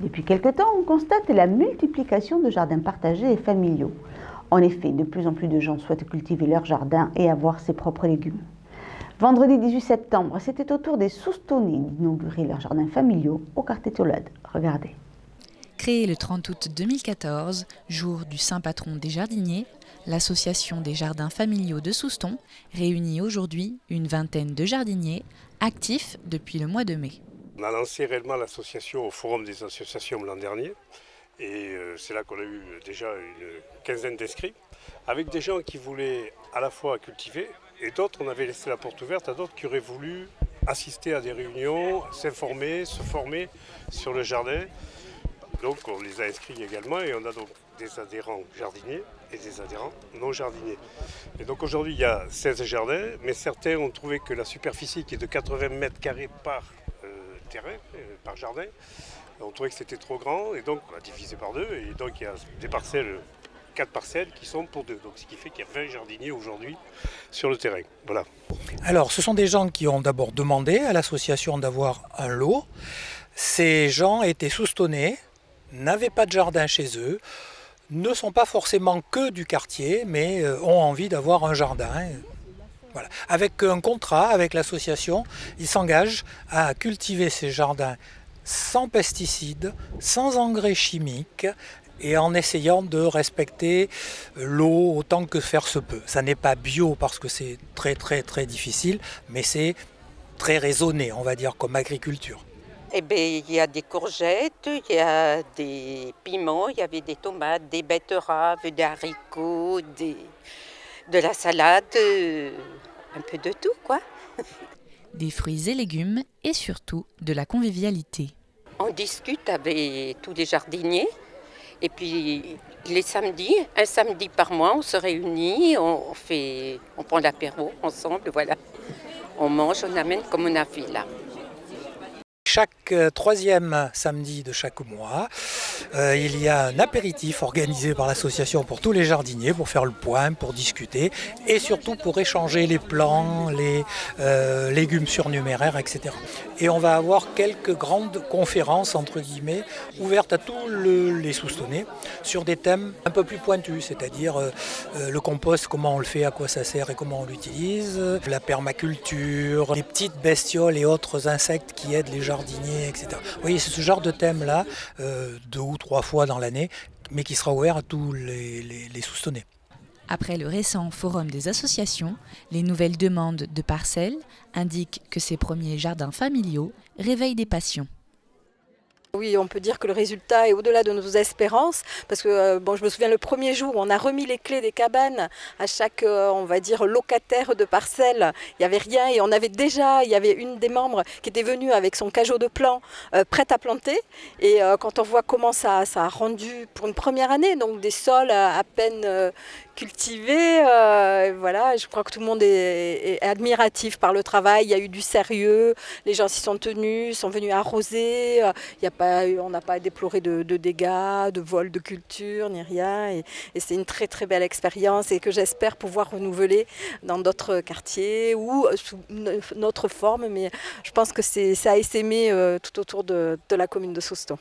Depuis quelque temps, on constate la multiplication de jardins partagés et familiaux. En effet, de plus en plus de gens souhaitent cultiver leur jardin et avoir ses propres légumes. Vendredi 18 septembre, c'était au tour des Soustonnais d'inaugurer leurs jardins familiaux au quartier Tolède. Regardez. Créée le 30 août 2014, jour du saint patron des jardiniers, l'association des jardins familiaux de Souston réunit aujourd'hui une vingtaine de jardiniers actifs depuis le mois de mai. On a lancé réellement l'association au Forum des associations l'an dernier et c'est là qu'on a eu déjà une quinzaine d'inscrits avec des gens qui voulaient à la fois cultiver et d'autres, on avait laissé la porte ouverte à d'autres qui auraient voulu assister à des réunions, s'informer, se former sur le jardin. Donc on les a inscrits également et on a donc des adhérents jardiniers et des adhérents non jardiniers. Et donc aujourd'hui il y a 16 jardins, mais certains ont trouvé que la superficie qui est de 80 mètres carrés par terrain, par jardin, on trouvait que c'était trop grand et donc on a divisé par deux et donc il y a des parcelles, 4 parcelles qui sont pour deux. Donc ce qui fait qu'il y a 20 jardiniers aujourd'hui sur le terrain. Voilà. Alors ce sont des gens qui ont d'abord demandé à l'association d'avoir un lot. Ces gens étaient soustonnés, n'avaient pas de jardin chez eux, ne sont pas forcément que du quartier, mais ont envie d'avoir un jardin. Voilà. Avec un contrat avec l'association, ils s'engagent à cultiver ces jardins sans pesticides, sans engrais chimiques et en essayant de respecter l'eau autant que faire se peut. Ça n'est pas bio parce que c'est très difficile, mais c'est très raisonné, on va dire, comme agriculture. Eh bien, il y a des courgettes, il y a des piments, il y avait des tomates, des betteraves, des haricots, de la salade, un peu de tout, quoi. Des fruits et légumes et surtout de la convivialité. On discute avec tous les jardiniers et puis les samedis, un samedi par mois, on se réunit, on prend l'apéro ensemble, voilà. On mange, on amène comme on a fait là. Chaque troisième samedi de chaque mois, il y a un apéritif organisé par l'association pour tous les jardiniers, pour faire le point, pour discuter et surtout pour échanger les plants, les légumes surnuméraires, etc. Et on va avoir quelques grandes conférences, entre guillemets, ouvertes à tous les Soustonnais sur des thèmes un peu plus pointus, c'est-à-dire le compost, comment on le fait, à quoi ça sert et comment on l'utilise, la permaculture, les petites bestioles et autres insectes qui aident les jardiniers, etc. Vous voyez, c'est ce genre de thème-là, 2 ou 3 fois dans l'année, mais qui sera ouvert à tous les Soustonnais. Après le récent forum des associations, les nouvelles demandes de parcelles indiquent que ces premiers jardins familiaux réveillent des passions. Oui, on peut dire que le résultat est au-delà de nos espérances, parce que je me souviens le premier jour où on a remis les clés des cabanes à chaque, on va dire, locataire de parcelle. Il n'y avait rien et il y avait une des membres qui était venue avec son cajot de plants prête à planter. Et quand on voit comment ça a rendu pour une première année, donc des sols à peine cultivés, voilà, je crois que tout le monde est admiratif par le travail. Il y a eu du sérieux, les gens s'y sont tenus, sont venus arroser, on n'a pas déploré de dégâts, de vols de culture, ni rien. Et c'est une très belle expérience et que j'espère pouvoir renouveler dans d'autres quartiers ou sous notre forme. Mais je pense que ça a essaimé tout autour de la commune de Souston.